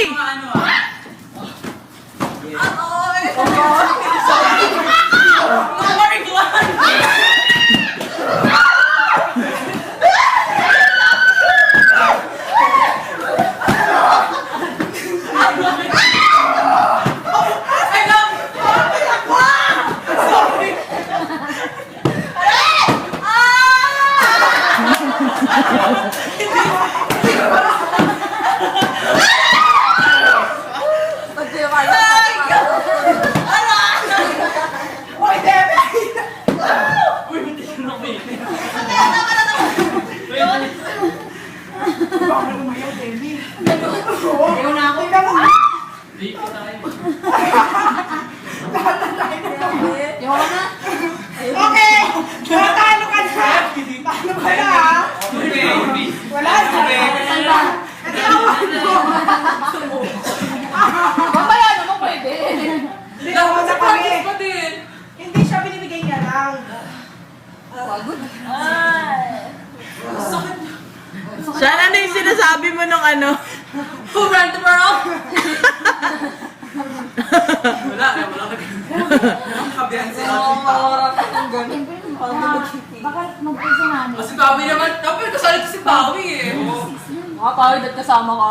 Mga ano ah. Okay! Natalo ka na! Talo ka na! Wala na! Mamaya naman pwede. Hindi naman na kami. Hindi siya binibigay niya lang. Siya, ano yung sinasabi mo nung ano? Who ran the world? Wala ka kabihan sa ating Bakit mag-isa namin? Si Bawi naman, dapat kasali ko si Bawi eh. Mga pawid at kasama ka.